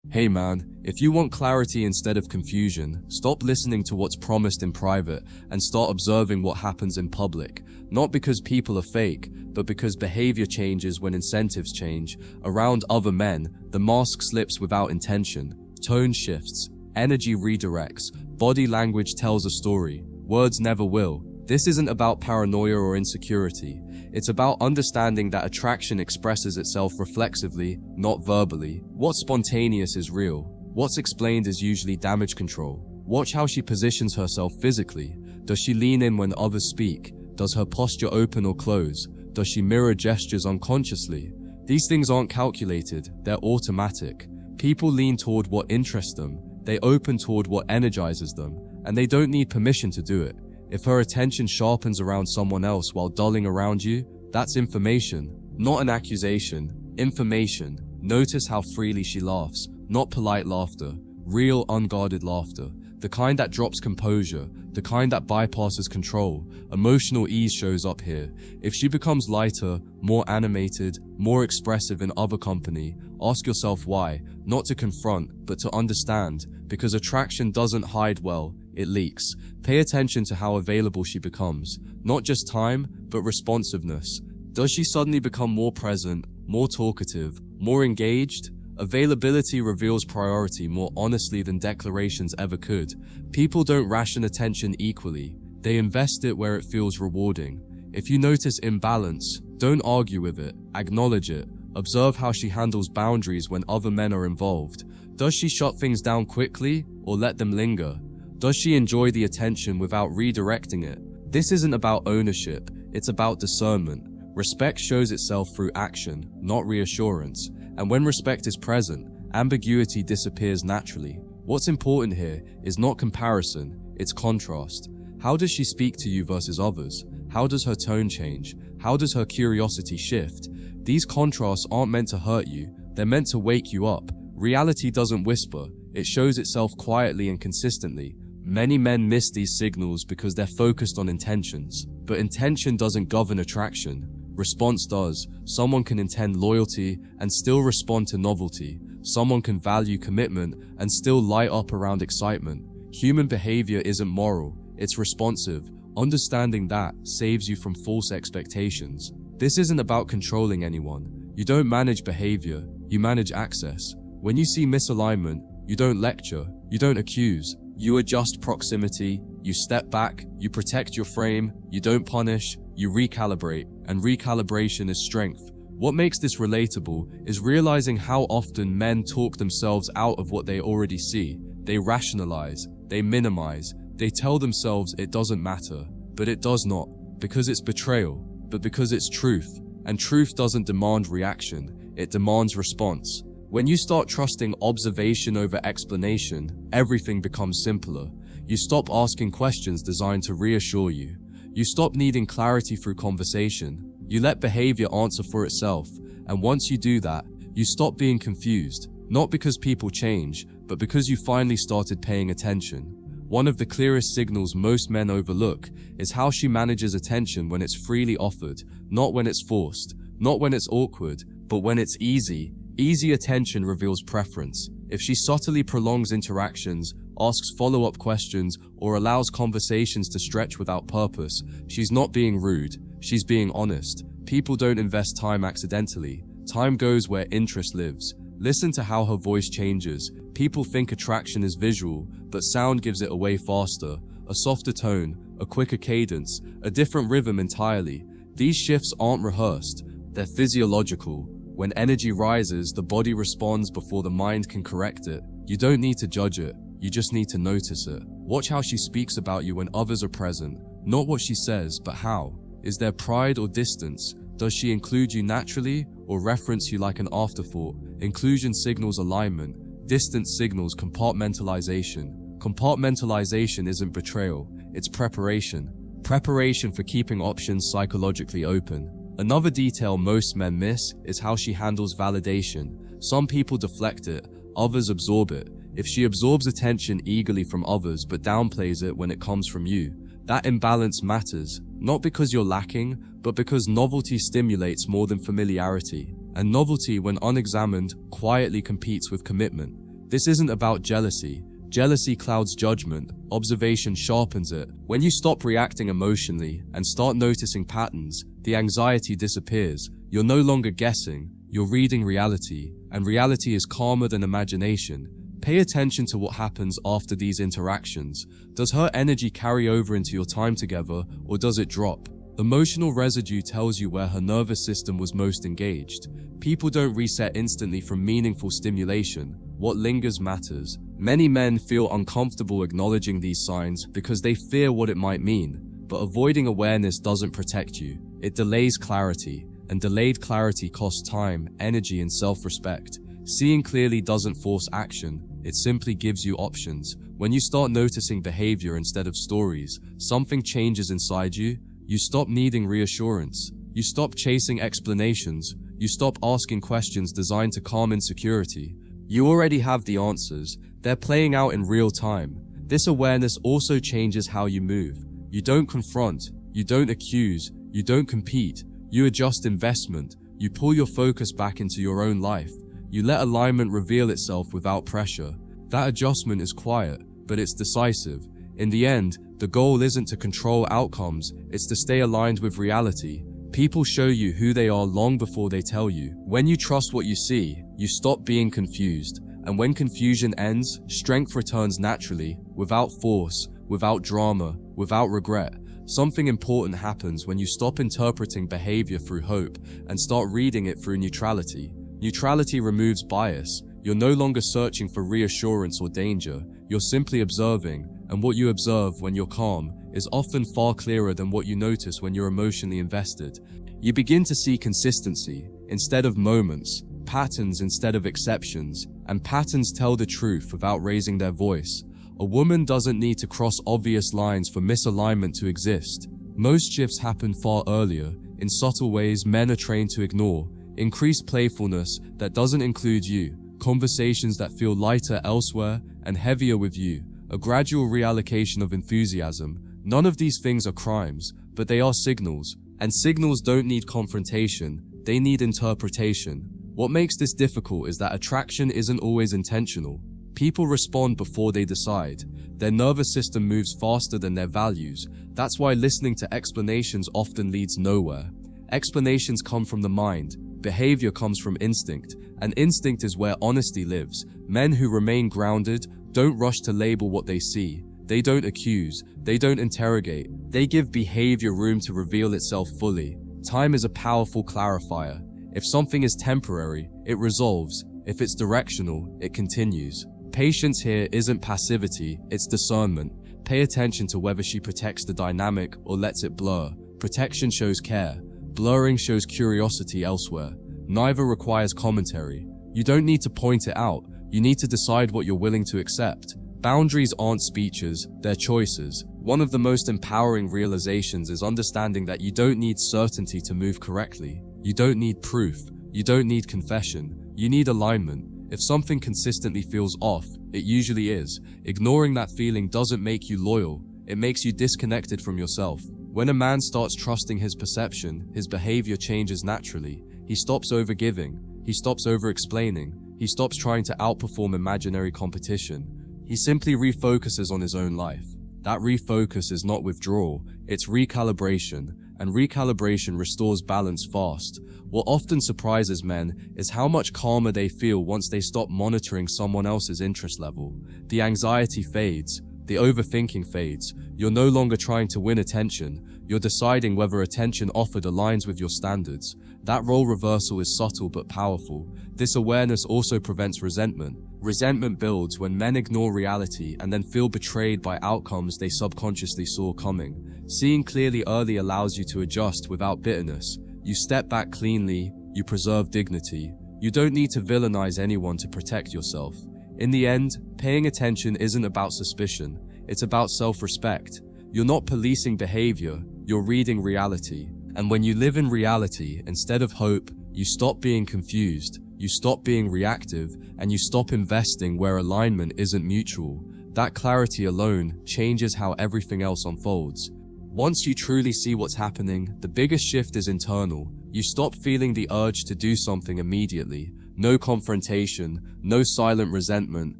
Hey man, if you want clarity instead of confusion, stop listening to what's promised in private and start observing what happens in public. Not because people are fake, but because behavior changes when incentives change. Around other men, the mask slips without intention. Tone shifts, energy redirects, body language tells a story. Words never will. This isn't about paranoia or insecurity. It's about understanding that attraction expresses itself reflexively, not verbally. What's spontaneous is real. What's explained is usually damage control. Watch how she positions herself physically. Does she lean in when others speak? Does her posture open or close? Does she mirror gestures unconsciously? These things aren't calculated, they're automatic. People lean toward what interests them, they open toward what energizes them, and they don't need permission to do it. If her attention sharpens around someone else while dulling around you, that's information, not an accusation. Information. Notice how freely she laughs, not polite laughter, real unguarded laughter, the kind that drops composure, the kind that bypasses control. Emotional ease shows up here. If she becomes lighter, more animated, more expressive in other company, ask yourself why, not to confront, but to understand, because attraction doesn't hide well, it leaks. Pay attention to how available she becomes, not just time, but responsiveness. Does she suddenly become more present, more talkative, more engaged? Availability reveals priority more honestly than declarations ever could. People don't ration attention equally. They invest it where it feels rewarding. If you notice imbalance, don't argue with it, acknowledge it. Observe how she handles boundaries when other men are involved. Does she shut things down quickly or let them linger? Does she enjoy the attention without redirecting it? This isn't about ownership, it's about discernment. Respect shows itself through action, not reassurance. And when respect is present, ambiguity disappears naturally. What's important here is not comparison, it's contrast. How does she speak to you versus others? How does her tone change? How does her curiosity shift? These contrasts aren't meant to hurt you, they're meant to wake you up. Reality doesn't whisper, it shows itself quietly and consistently. Many men miss these signals because they're focused on intentions. But intention doesn't govern attraction. Response does. Someone can intend loyalty and still respond to novelty. Someone can value commitment and still light up around excitement. Human behavior isn't moral, it's responsive. Understanding that saves you from false expectations. This isn't about controlling anyone. You don't manage behavior, you manage access. When you see misalignment, you don't lecture, you don't accuse. You adjust proximity, you step back, you protect your frame, you don't punish, you recalibrate, and recalibration is strength. What makes this relatable is realizing how often men talk themselves out of what they already see. They rationalize, they minimize, they tell themselves it doesn't matter, but it does not, because it's betrayal, but because it's truth, and truth doesn't demand reaction, it demands response. When you start trusting observation over explanation, everything becomes simpler. You stop asking questions designed to reassure you. You stop needing clarity through conversation. You let behavior answer for itself. And once you do that, you stop being confused, not because people change, but because you finally started paying attention. One of the clearest signals most men overlook is how she manages attention when it's freely offered, not when it's forced, not when it's awkward, but when it's easy. Easy attention reveals preference. If she subtly prolongs interactions, asks follow-up questions, or allows conversations to stretch without purpose, she's not being rude, she's being honest. People don't invest time accidentally. Time goes where interest lives. Listen to how her voice changes. People think attraction is visual, but sound gives it away faster. A softer tone, a quicker cadence, a different rhythm entirely. These shifts aren't rehearsed, they're physiological. When energy rises, the body responds before the mind can correct it. You don't need to judge it, you just need to notice it. Watch how she speaks about you when others are present. Not what she says, but how. Is there pride or distance? Does she include you naturally or reference you like an afterthought? Inclusion signals alignment. Distance signals compartmentalization. Compartmentalization isn't betrayal, it's preparation. Preparation for keeping options psychologically open. Another detail most men miss is how she handles validation. Some people deflect it, others absorb it. If she absorbs attention eagerly from others but downplays it when it comes from you, that imbalance matters, not because you're lacking, but because novelty stimulates more than familiarity. And novelty, when unexamined, quietly competes with commitment. This isn't about jealousy. Jealousy clouds judgment, observation sharpens it. When you stop reacting emotionally and start noticing patterns, the anxiety disappears. You're no longer guessing, you're reading reality, and reality is calmer than imagination. Pay attention to what happens after these interactions. Does her energy carry over into your time together, or does it drop? Emotional residue tells you where her nervous system was most engaged. People don't reset instantly from meaningful stimulation. What lingers matters. Many men feel uncomfortable acknowledging these signs because they fear what it might mean, but avoiding awareness doesn't protect you. It delays clarity, and delayed clarity costs time, energy, and self-respect. Seeing clearly doesn't force action, it simply gives you options. When you start noticing behavior instead of stories, something changes inside you. You stop needing reassurance. You stop chasing explanations. You stop asking questions designed to calm insecurity. You already have the answers. They're playing out in real time. This awareness also changes how you move. You don't confront. You don't accuse. You don't compete. You adjust investment. You pull your focus back into your own life. You let alignment reveal itself without pressure. That adjustment is quiet, but it's decisive. In the end, the goal isn't to control outcomes, it's to stay aligned with reality. People show you who they are long before they tell you. When you trust what you see, you stop being confused. And when confusion ends, strength returns naturally, without force, without drama, without regret. Something important happens when you stop interpreting behavior through hope and start reading it through neutrality. Neutrality removes bias. You're no longer searching for reassurance or danger. You're simply observing, and what you observe when you're calm is often far clearer than what you notice when you're emotionally invested. You begin to see consistency instead of moments, patterns instead of exceptions, and patterns tell the truth without raising their voice. A woman doesn't need to cross obvious lines for misalignment to exist. Most shifts happen far earlier, in subtle ways men are trained to ignore. Increased playfulness that doesn't include you, conversations that feel lighter elsewhere and heavier with you, a gradual reallocation of enthusiasm. None of these things are crimes, but they are signals, and signals don't need confrontation, they need interpretation. What makes this difficult is that attraction isn't always intentional. People respond before they decide. Their nervous system moves faster than their values. That's why listening to explanations often leads nowhere. Explanations come from the mind. Behavior comes from instinct, and instinct is where honesty lives. Men who remain grounded don't rush to label what they see. They don't accuse. They don't interrogate. They give behavior room to reveal itself fully. Time is a powerful clarifier. If something is temporary, it resolves. If it's directional, it continues. Patience here isn't passivity, it's discernment. Pay attention to whether she protects the dynamic or lets it blur. Protection shows care. Blurring shows curiosity elsewhere. Neither requires commentary. You don't need to point it out. You need to decide what you're willing to accept. Boundaries aren't speeches, they're choices. One of the most empowering realizations is understanding that you don't need certainty to move correctly. You don't need proof. You don't need confession. You need alignment. If something consistently feels off, it usually is. Ignoring that feeling doesn't make you loyal. It makes you disconnected from yourself. When a man starts trusting his perception, his behavior changes naturally. He stops overgiving. He stops over-explaining. He stops trying to outperform imaginary competition. He simply refocuses on his own life. That refocus is not withdrawal, it's recalibration, and recalibration restores balance fast. What often surprises men is how much calmer they feel once they stop monitoring someone else's interest level. The anxiety fades. The overthinking fades. You're no longer trying to win attention. You're deciding whether attention offered aligns with your standards. That role reversal is subtle but powerful. This awareness also prevents resentment. Resentment builds when men ignore reality and then feel betrayed by outcomes they subconsciously saw coming. Seeing clearly early allows you to adjust without bitterness. You step back cleanly. You preserve dignity. You don't need to villainize anyone to protect yourself. In the end, paying attention isn't about suspicion, it's about self-respect. You're not policing behavior, you're reading reality. And when you live in reality instead of hope, you stop being confused, you stop being reactive, and you stop investing where alignment isn't mutual. That clarity alone changes how everything else unfolds. Once you truly see what's happening, the biggest shift is internal. You stop feeling the urge to do something immediately. no confrontation, no silent resentment,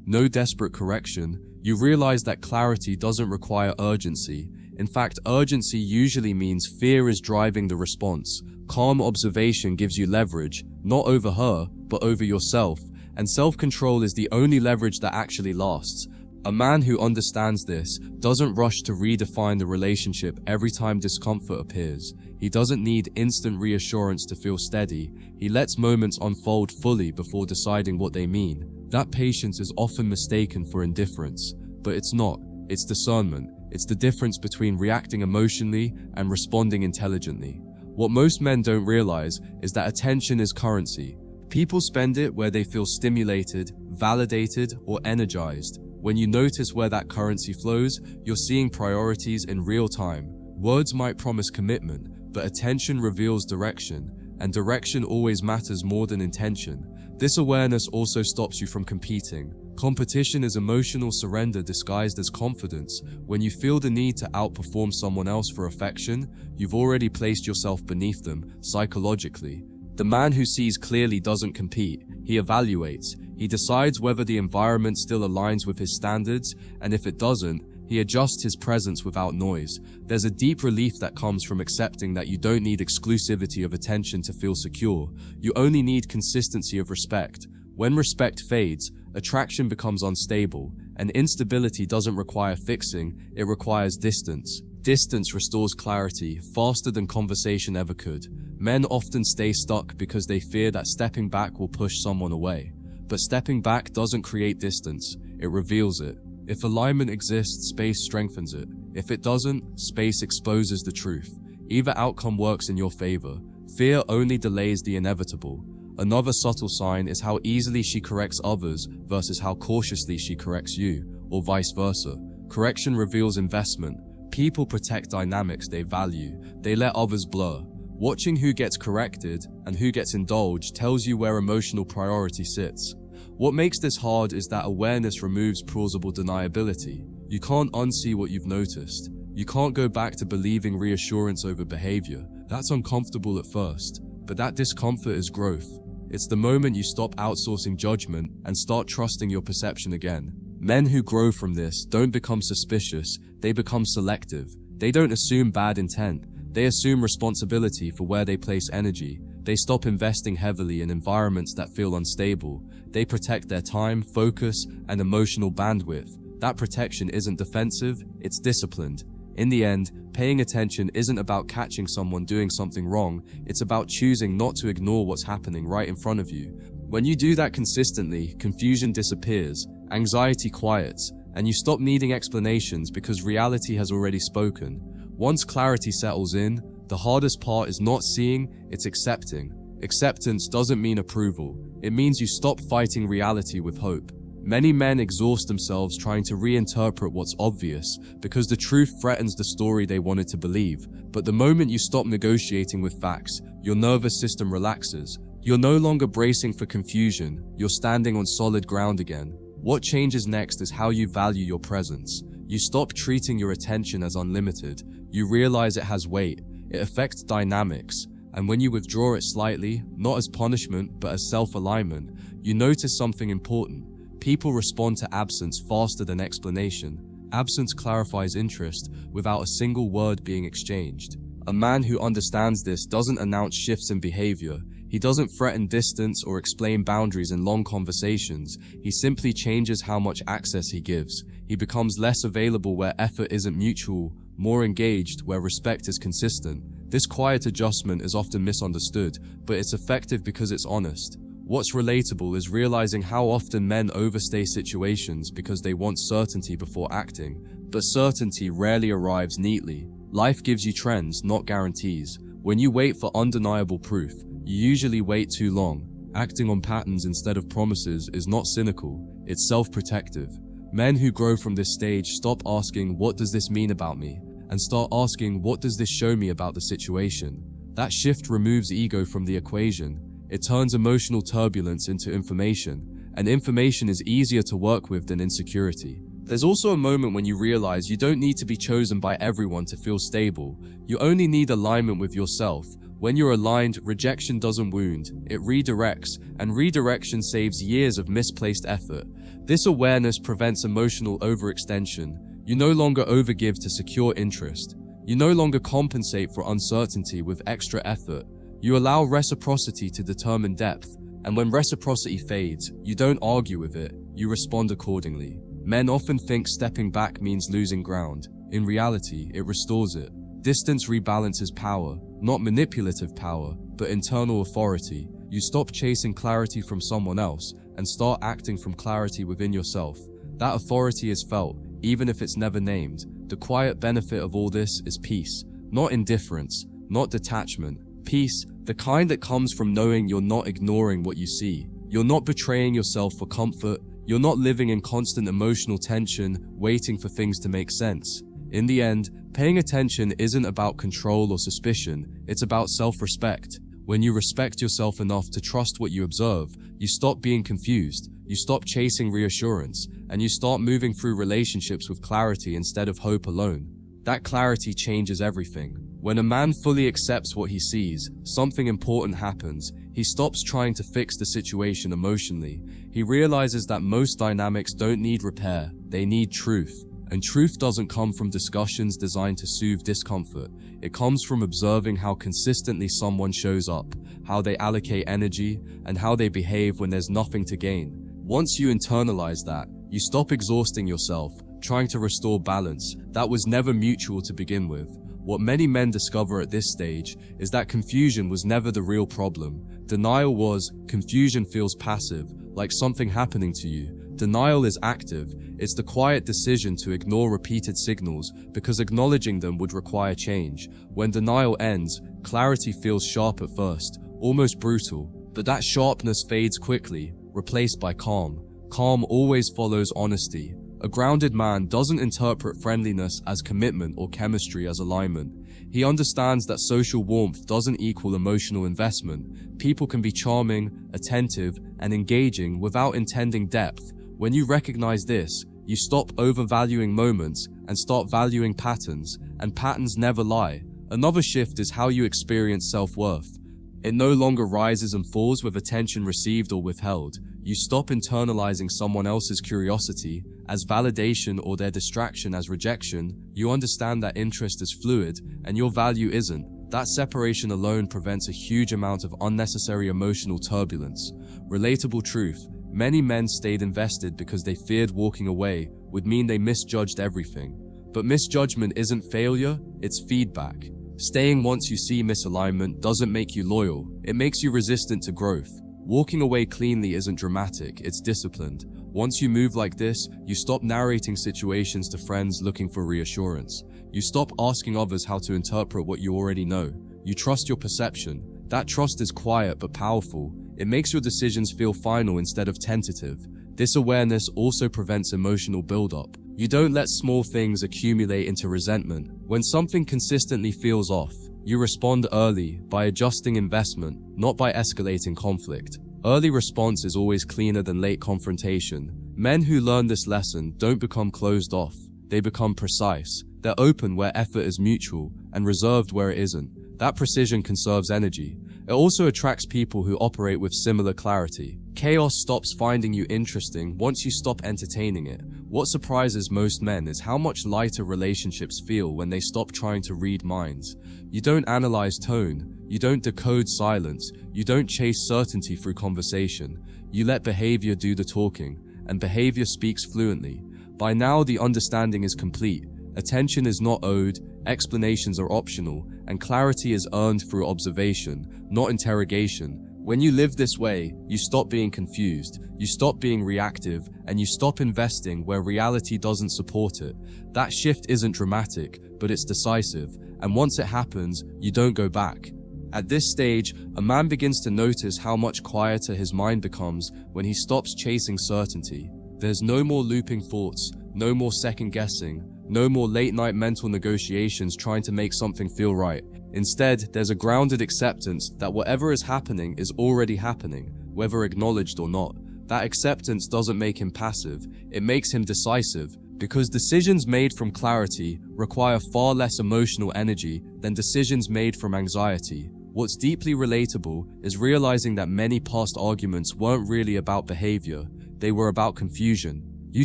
no desperate correction, you realize that clarity doesn't require urgency. In fact, urgency usually means fear is driving the response. Calm observation gives you leverage, not over her, but over yourself, and self-control is the only leverage that actually lasts. A man who understands this doesn't rush to redefine the relationship every time discomfort appears. He doesn't need instant reassurance to feel steady. He lets moments unfold fully before deciding what they mean. That patience is often mistaken for indifference, but it's not. It's discernment. It's the difference between reacting emotionally and responding intelligently. What most men don't realize is that attention is currency. People spend it where they feel stimulated, validated, or energized. When you notice where that currency flows, you're seeing priorities in real time. Words might promise commitment, but attention reveals direction, and direction always matters more than intention. This awareness also stops you from competing. Competition is emotional surrender disguised as confidence. When you feel the need to outperform someone else for affection, you've already placed yourself beneath them, psychologically. The man who sees clearly doesn't compete. He evaluates. He decides whether the environment still aligns with his standards, and if it doesn't, he adjusts his presence without noise. There's a deep relief that comes from accepting that you don't need exclusivity of attention to feel secure. You only need consistency of respect. When respect fades, attraction becomes unstable, and instability doesn't require fixing, it requires distance. Distance restores clarity faster than conversation ever could. Men often stay stuck because they fear that stepping back will push someone away. But stepping back doesn't create distance, it reveals it. If alignment exists, space strengthens it. If it doesn't, space exposes the truth. Either outcome works in your favor. Fear only delays the inevitable. Another subtle sign is how easily she corrects others versus how cautiously she corrects you, or vice versa. Correction reveals investment. People protect dynamics they value. They let others blur. Watching who gets corrected and who gets indulged tells you where emotional priority sits. What makes this hard is that awareness removes plausible deniability. You can't unsee what you've noticed. You can't go back to believing reassurance over behavior. That's uncomfortable at first, but that discomfort is growth. It's the moment you stop outsourcing judgment and start trusting your perception again. Men who grow from this don't become suspicious, they become selective. They don't assume bad intent. They assume responsibility for where they place energy. They stop investing heavily in environments that feel unstable. They protect their time, focus, and emotional bandwidth. That protection isn't defensive, it's disciplined. In the end, paying attention isn't about catching someone doing something wrong, it's about choosing not to ignore what's happening right in front of you. When you do that consistently, confusion disappears, anxiety quiets, and you stop needing explanations because reality has already spoken. Once clarity settles in, the hardest part is not seeing, it's accepting. Acceptance doesn't mean approval. It means you stop fighting reality with hope. Many men exhaust themselves trying to reinterpret what's obvious because the truth threatens the story they wanted to believe. But the moment you stop negotiating with facts, your nervous system relaxes. You're no longer bracing for confusion, you're standing on solid ground again. What changes next is how you value your presence. You stop treating your attention as unlimited. You realize it has weight. It affects dynamics, and when you withdraw it slightly, not as punishment but as self-alignment, you notice something important. People respond to absence faster than explanation. Absence clarifies interest without a single word being exchanged. A man who understands this doesn't announce shifts in behavior. He doesn't threaten distance or explain boundaries in long conversations. He simply changes how much access he gives. He becomes less available where effort isn't mutual, more engaged where respect is consistent. This quiet adjustment is often misunderstood, but it's effective because it's honest. What's relatable is realizing how often men overstay situations because they want certainty before acting, but certainty rarely arrives neatly. Life gives you trends, not guarantees. When you wait for undeniable proof, you usually wait too long. Acting on patterns instead of promises is not cynical, it's self-protective. Men who grow from this stage stop asking, "What does this mean about me?" and start asking, "What does this show me about the situation?" That shift removes ego from the equation. It turns emotional turbulence into information, and information is easier to work with than insecurity. There's also a moment when you realize you don't need to be chosen by everyone to feel stable. You only need alignment with yourself. When you're aligned, rejection doesn't wound, it redirects, and redirection saves years of misplaced effort. This awareness prevents emotional overextension. You no longer overgive to secure interest. You no longer compensate for uncertainty with extra effort. You allow reciprocity to determine depth, and when reciprocity fades, you don't argue with it, you respond accordingly. Men often think stepping back means losing ground. In reality, it restores it. Distance rebalances power, not manipulative power, but internal authority. You stop chasing clarity from someone else and start acting from clarity within yourself. That authority is felt, even if it's never named. The quiet benefit of all this is peace, not indifference, not detachment. Peace, the kind that comes from knowing you're not ignoring what you see. You're not betraying yourself for comfort. You're not living in constant emotional tension, waiting for things to make sense. In the end, paying attention isn't about control or suspicion, it's about self-respect. When you respect yourself enough to trust what you observe, you stop being confused, you stop chasing reassurance, and you start moving through relationships with clarity instead of hope alone. That clarity changes everything. When a man fully accepts what he sees, something important happens. He stops trying to fix the situation emotionally. He realizes that most dynamics don't need repair, they need truth. And truth doesn't come from discussions designed to soothe discomfort. It comes from observing how consistently someone shows up, how they allocate energy, and how they behave when there's nothing to gain. Once you internalize that, you stop exhausting yourself, trying to restore balance that was never mutual to begin with. What many men discover at this stage is that confusion was never the real problem. Denial was. Confusion feels passive, like something happening to you. Denial is active. It's the quiet decision to ignore repeated signals because acknowledging them would require change. When denial ends, clarity feels sharp at first, almost brutal, but that sharpness fades quickly, replaced by calm. Calm always follows honesty. A grounded man doesn't interpret friendliness as commitment or chemistry as alignment. He understands that social warmth doesn't equal emotional investment. People can be charming, attentive, and engaging without intending depth. When you recognize this, you stop overvaluing moments and start valuing patterns, and patterns never lie. Another shift is how you experience self-worth. It no longer rises and falls with attention received or withheld. You stop internalizing someone else's curiosity as validation or their distraction as rejection. You understand that interest is fluid and your value isn't. That separation alone prevents a huge amount of unnecessary emotional turbulence. Relatable truth: many men stayed invested because they feared walking away would mean they misjudged everything. But misjudgment isn't failure, it's feedback. Staying once you see misalignment doesn't make you loyal, it makes you resistant to growth. Walking away cleanly isn't dramatic, it's disciplined. Once you move like this, you stop narrating situations to friends looking for reassurance. You stop asking others how to interpret what you already know. You trust your perception. That trust is quiet but powerful. It makes your decisions feel final instead of tentative. This awareness also prevents emotional buildup. You don't let small things accumulate into resentment. When something consistently feels off, you respond early by adjusting investment, not by escalating conflict. Early response is always cleaner than late confrontation. Men who learn this lesson don't become closed off. They become precise. They're open where effort is mutual and reserved where it isn't. That precision conserves energy. It also attracts people who operate with similar clarity. Chaos stops finding you interesting once you stop entertaining it. What surprises most men is how much lighter relationships feel when they stop trying to read minds. You don't analyze tone. You don't decode silence. You don't chase certainty through conversation. You let behavior do the talking, and behavior speaks fluently. By now, the understanding is complete. Attention is not owed, explanations are optional, and clarity is earned through observation, not interrogation. When you live this way, you stop being confused, you stop being reactive, and you stop investing where reality doesn't support it. That shift isn't dramatic, but it's decisive, and once it happens, you don't go back. At this stage, a man begins to notice how much quieter his mind becomes when he stops chasing certainty. There's no more looping thoughts, no more second guessing, no more late-night mental negotiations trying to make something feel right. Instead, there's a grounded acceptance that whatever is happening is already happening, whether acknowledged or not. That acceptance doesn't make him passive, it makes him decisive, because decisions made from clarity require far less emotional energy than decisions made from anxiety. What's deeply relatable is realizing that many past arguments weren't really about behavior, they were about confusion. You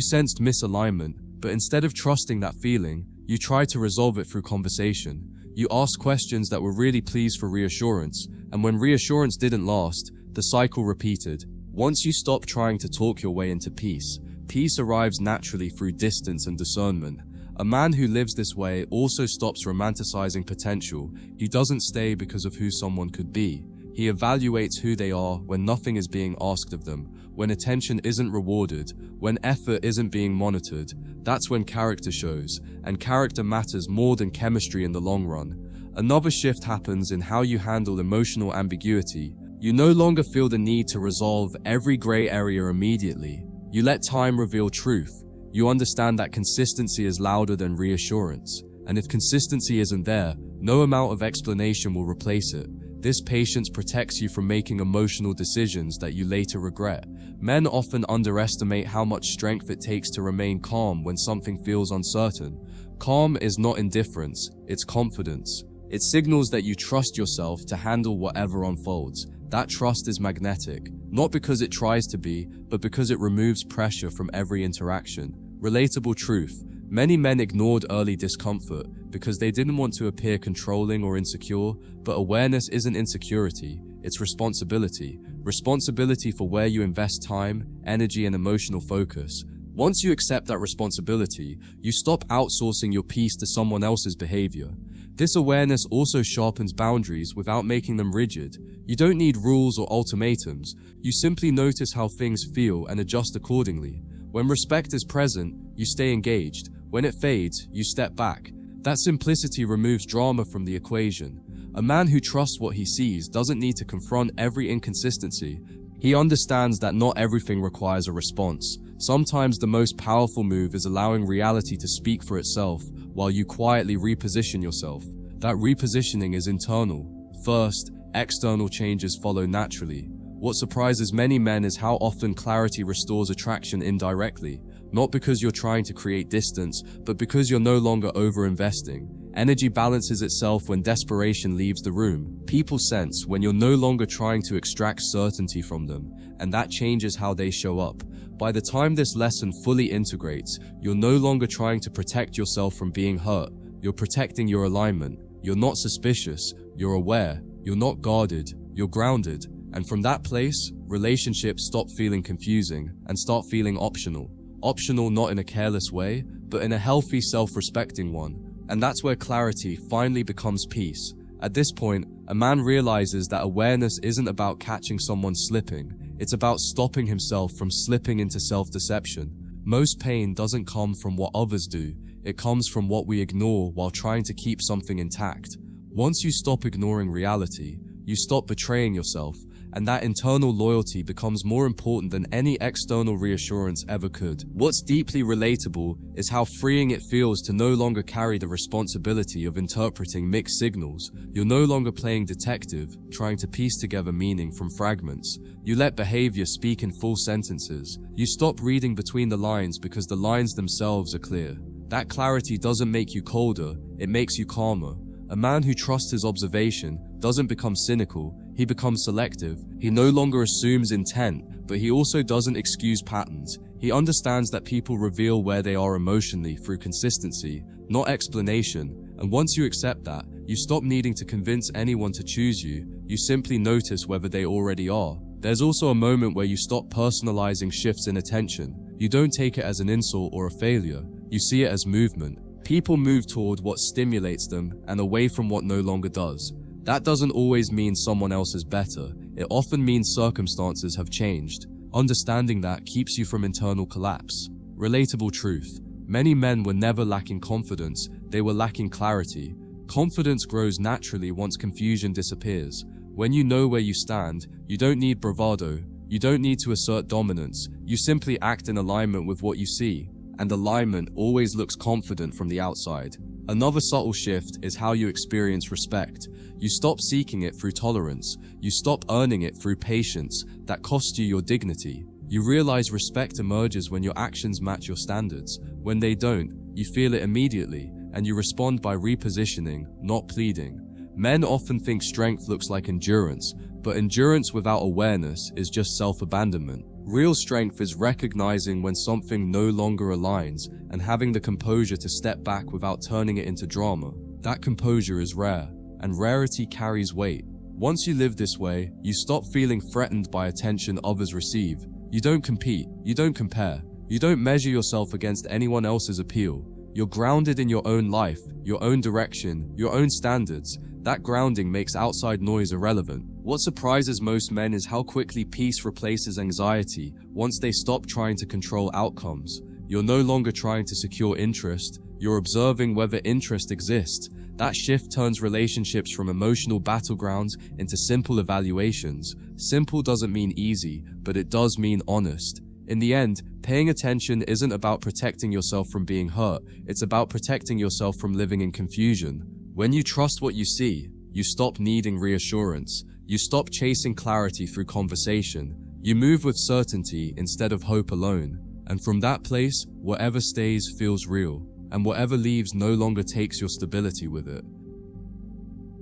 sensed misalignment, but instead of trusting that feeling, you tried to resolve it through conversation. You asked questions that were really pleased for reassurance, and when reassurance didn't last, the cycle repeated. Once you stop trying to talk your way into peace, peace arrives naturally through distance and discernment. A man who lives this way also stops romanticizing potential. He doesn't stay because of who someone could be. He evaluates who they are when nothing is being asked of them, when attention isn't rewarded, when effort isn't being monitored. That's when character shows, and character matters more than chemistry in the long run. Another shift happens in how you handle emotional ambiguity. You no longer feel the need to resolve every gray area immediately. You let time reveal truth. You understand that consistency is louder than reassurance, and if consistency isn't there, no amount of explanation will replace it. This patience protects you from making emotional decisions that you later regret. Men often underestimate how much strength it takes to remain calm when something feels uncertain. Calm is not indifference, it's confidence. It signals that you trust yourself to handle whatever unfolds. That trust is magnetic, not because it tries to be, but because it removes pressure from every interaction. Relatable truth. Many men ignored early discomfort because they didn't want to appear controlling or insecure, but awareness isn't insecurity, it's responsibility. Responsibility for where you invest time, energy, and emotional focus. Once you accept that responsibility, you stop outsourcing your peace to someone else's behavior. This awareness also sharpens boundaries without making them rigid. You don't need rules or ultimatums. You simply notice how things feel and adjust accordingly. When respect is present, you stay engaged. When it fades, you step back. That simplicity removes drama from the equation. A man who trusts what he sees doesn't need to confront every inconsistency. He understands that not everything requires a response. Sometimes the most powerful move is allowing reality to speak for itself while you quietly reposition yourself. That repositioning is internal. First, external changes follow naturally. What surprises many men is how often clarity restores attraction indirectly, not because you're trying to create distance, but because you're no longer over-investing. Energy balances itself when desperation leaves the room. People sense when you're no longer trying to extract certainty from them, and that changes how they show up. By the time this lesson fully integrates, you're no longer trying to protect yourself from being hurt. You're protecting your alignment. You're not suspicious. You're aware. You're not guarded. You're grounded. And from that place, relationships stop feeling confusing and start feeling optional. Optional not in a careless way, but in a healthy, self-respecting one. And that's where clarity finally becomes peace. At this point, a man realizes that awareness isn't about catching someone slipping. It's about stopping himself from slipping into self-deception. Most pain doesn't come from what others do. It comes from what we ignore while trying to keep something intact. Once you stop ignoring reality, you stop betraying yourself, and that internal loyalty becomes more important than any external reassurance ever could. What's deeply relatable is how freeing it feels to no longer carry the responsibility of interpreting mixed signals. You're no longer playing detective, trying to piece together meaning from fragments. You let behavior speak in full sentences. You stop reading between the lines because the lines themselves are clear. That clarity doesn't make you colder, it makes you calmer. A man who trusts his observation doesn't become cynical, he becomes selective. He no longer assumes intent, but he also doesn't excuse patterns. He understands that people reveal where they are emotionally through consistency, not explanation. And once you accept that, you stop needing to convince anyone to choose you. You simply notice whether they already are. There's also a moment where you stop personalizing shifts in attention. You don't take it as an insult or a failure. You see it as movement. People move toward what stimulates them and away from what no longer does. That doesn't always mean someone else is better. It often means circumstances have changed. Understanding that keeps you from internal collapse. Relatable truth. Many men were never lacking confidence, they were lacking clarity. Confidence grows naturally once confusion disappears. When you know where you stand, you don't need bravado. You don't need to assert dominance. You simply act in alignment with what you see. And alignment always looks confident from the outside. Another subtle shift is how you experience respect. You stop seeking it through tolerance. You stop earning it through patience that costs you your dignity. You realize respect emerges when your actions match your standards. When they don't, you feel it immediately, and you respond by repositioning, not pleading. Men often think strength looks like endurance, but endurance without awareness is just self-abandonment. Real strength is recognizing when something no longer aligns and having the composure to step back without turning it into drama. That composure is rare, and rarity carries weight. Once you live this way, you stop feeling threatened by attention others receive. You don't compete, you don't compare, you don't measure yourself against anyone else's appeal. You're grounded in your own life, your own direction, your own standards. That grounding makes outside noise irrelevant. What surprises most men is how quickly peace replaces anxiety once they stop trying to control outcomes. You're no longer trying to secure interest, you're observing whether interest exists. That shift turns relationships from emotional battlegrounds into simple evaluations. Simple doesn't mean easy, but it does mean honest. In the end, paying attention isn't about protecting yourself from being hurt, it's about protecting yourself from living in confusion. When you trust what you see, you stop needing reassurance. You stop chasing clarity through conversation. You move with certainty instead of hope alone. And from that place, whatever stays feels real, and whatever leaves no longer takes your stability with it.